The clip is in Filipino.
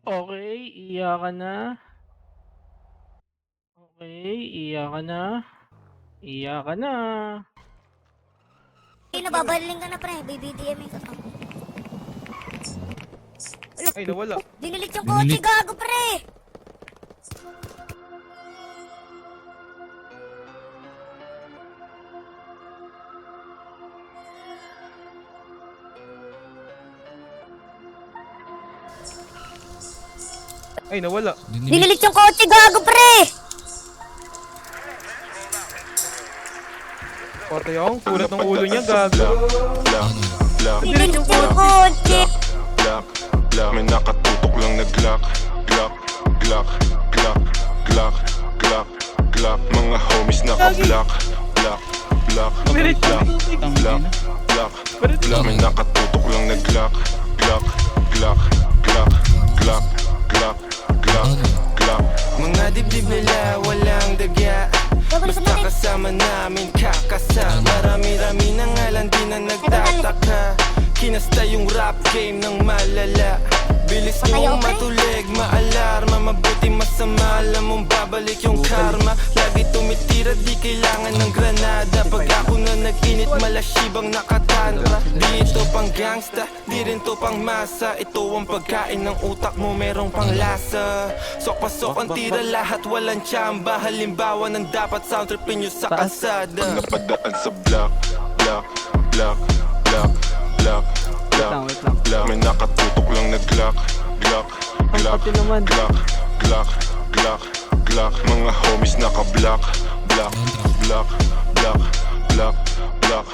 Okey, iyakan ka na. Okey, iyakan ka na. Iyak ka na. Nababaling ka na pre, BBDM ka pa. Ay, nawala. Dinilit yung kotse, gago pre! Ay, nawala. Dinilit yung kotse, gago pre! Pati yung kulat ng ulo niya, gago. Dinilit yung kotse! May nakatutok lang na Glock, Glock, Glock, Glock, Glock, Glock, Glock. Mga homies naka-block, Block, Block, Block, Block, Block, Block. May nakatutok lang na Glock, Glock, Glock, Glock, Glock, Glock, Glock, Glock. Mga dibdib nila walang dagya, basta kasama namin kakasa. Marami-rami na nga lang di na nagtataka. Kinasta yung rap game ng malala. Bilis mong matulig, maalarma. Mabuti masama, alam mong babalik yung karma. Lagi tumitira, di kailangan ng granada. Pag ako na nag-init, malasibang nakatantra. Di ito pang gangsta, di rin to pang masa. Ito ang pagkain ng utak mo, merong pang lasa. Sok-pasok ang tira, lahat walang tsamba. Halimbawa ng dapat sound tripin nyo sa kalsada. Pag napadaan sa block, block, block, block, Glock, Glock, Glock. May nakatutok lang na Glock, Glock, Glock, Glock, Glock, Glock, Glock. Mga homies naka-block, Block, Block, Block, Block, Block,